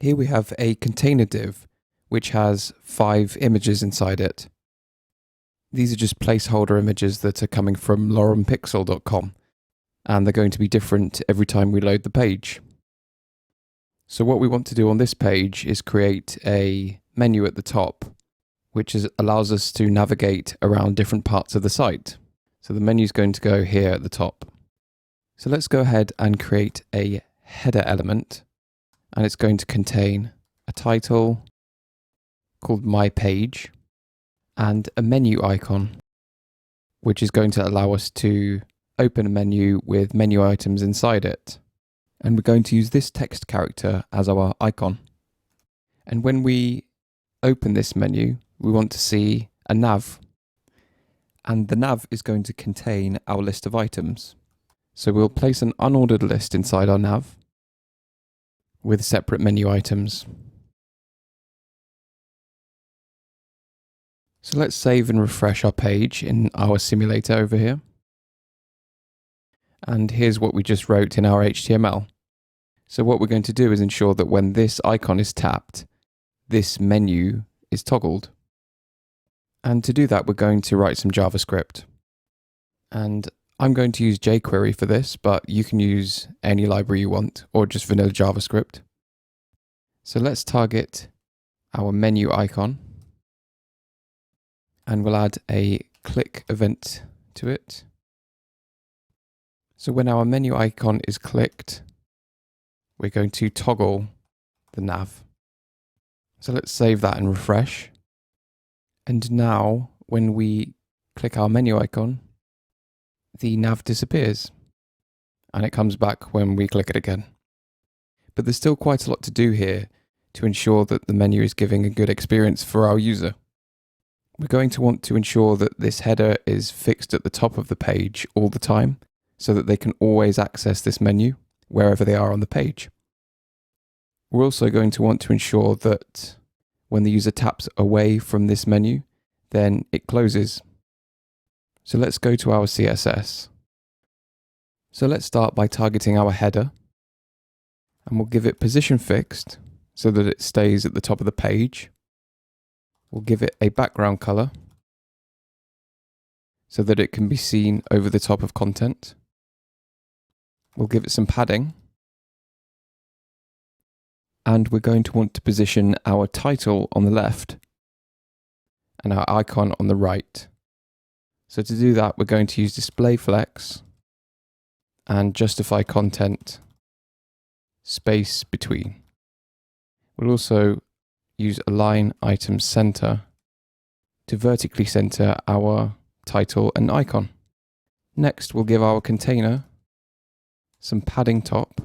Here we have a container div which has 5 images inside it. These are just placeholder images that are coming from lorempixel.com, and they're going to be different every time we load the page. So what we want to do on this page is create a menu at the top which allows us to navigate around different parts of the site. So the menu is going to go here at the top. So let's go ahead and create a header element, and it's going to contain a title called My Page and a menu icon, which is going to allow us to open a menu with menu items inside it. And we're going to use this text character as our icon. And when we open this menu, we want to see a nav. And the nav is going to contain our list of items. So we'll place an unordered list inside our nav with separate menu items. So let's save and refresh our page in our simulator over here. And here's what we just wrote in our HTML. So what we're going to do is ensure that when this icon is tapped, this menu is toggled. And to do that, we're going to write some JavaScript. And I'm going to use jQuery for this, but you can use any library you want, or just vanilla JavaScript. So let's target our menu icon, and we'll add a click event to it. So when our menu icon is clicked, we're going to toggle the nav. So let's save that and refresh. And now when we click our menu icon, the nav disappears and it comes back when we click it again. But there's still quite a lot to do here to ensure that the menu is giving a good experience for our user. We're going to want to ensure that this header is fixed at the top of the page all the time, so that they can always access this menu wherever they are on the page. We're also going to want to ensure that when the user taps away from this menu, then it closes. So let's go to our CSS. So let's start by targeting our header, and we'll give it position fixed so that it stays at the top of the page. We'll give it a background color so that it can be seen over the top of content. We'll give it some padding. And we're going to want to position our title on the left and our icon on the right. So to do that, we're going to use display flex and justify content space between. We'll also use align item center to vertically center our title and icon. Next, we'll give our container some padding top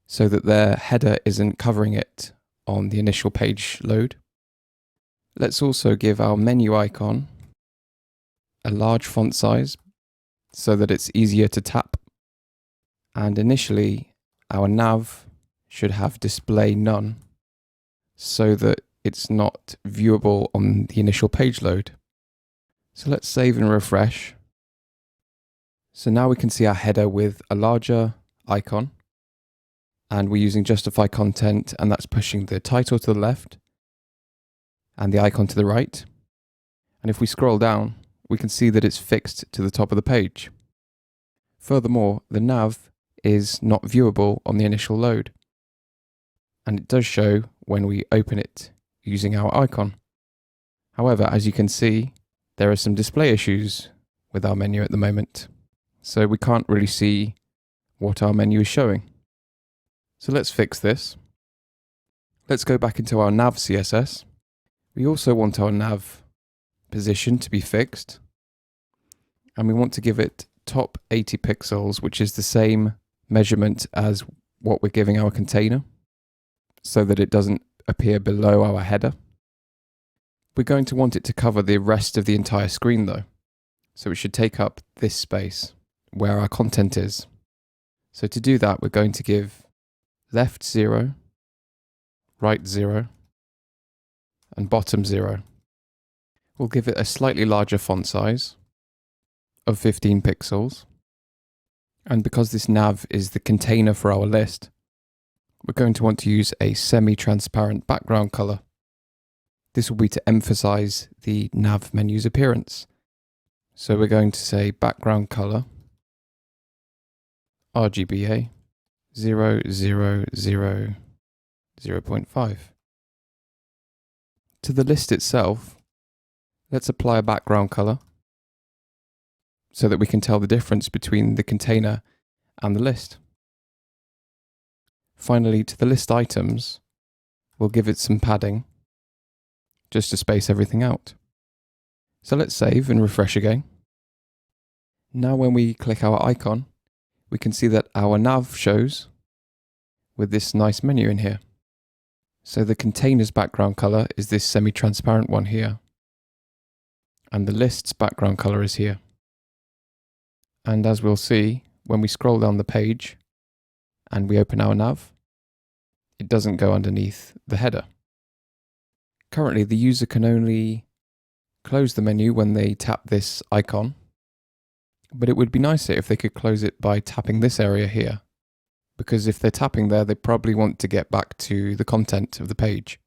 so that their header isn't covering it on the initial page load. Let's also give our menu icon a large font size so that it's easier to tap. And initially, our nav should have display none so that it's not viewable on the initial page load. So let's save and refresh. So now we can see our header with a larger icon, and we're using justify content, and that's pushing the title to the left and the icon to the right. And if we scroll down, we can see that it's fixed to the top of the page. Furthermore, the nav is not viewable on the initial load, and it does show when we open it using our icon. However, as you can see, there are some display issues with our menu at the moment, so we can't really see what our menu is showing. So let's fix this. Let's go back into our nav CSS. We also want our nav position to be fixed, and we want to give it top 80 pixels, which is the same measurement as what we're giving our container, so that it doesn't appear below our header. We're going to want it to cover the rest of the entire screen though, so it should take up this space where our content is. So to do that, we're going to give left 0, right 0, and bottom 0. We'll give it a slightly larger font size of 15 pixels. And because this nav is the container for our list, we're going to want to use a semi-transparent background color. This will be to emphasize the nav menu's appearance. So we're going to say background color RGBA 0.5. To the list itself, let's apply a background color so that we can tell the difference between the container and the list. Finally, to the list items, we'll give it some padding just to space everything out. So let's save and refresh again. Now when we click our icon, we can see that our nav shows with this nice menu in here. So the container's background color is this semi-transparent one here. And the list's background color is here. And as we'll see, when we scroll down the page and we open our nav, it doesn't go underneath the header. Currently, the user can only close the menu when they tap this icon, but it would be nicer if they could close it by tapping this area here, because if they're tapping there, they probably want to get back to the content of the page.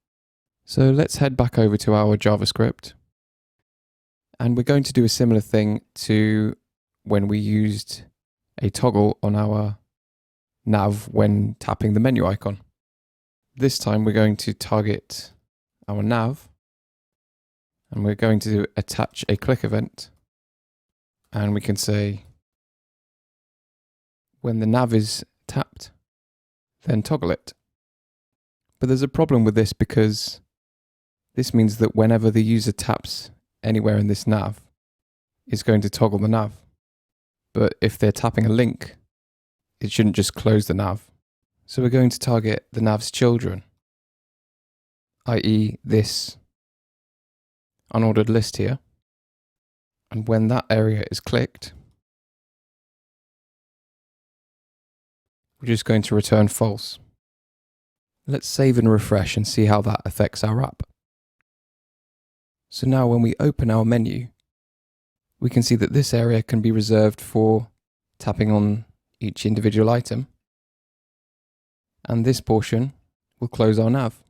So let's head back over to our JavaScript, and we're going to do a similar thing to when we used a toggle on our nav when tapping the menu icon. This time we're going to target our nav, and we're going to attach a click event, and we can say when the nav is tapped, then toggle it. But there's a problem with this because this means that whenever the user taps anywhere in this nav, it's going to toggle the nav. But if they're tapping a link, it shouldn't just close the nav. So we're going to target the nav's children, i.e. this unordered list here. And when that area is clicked, we're just going to return false. Let's save and refresh and see how that affects our app. So now when we open our menu, we can see that this area can be reserved for tapping on each individual item. And this portion will close our nav.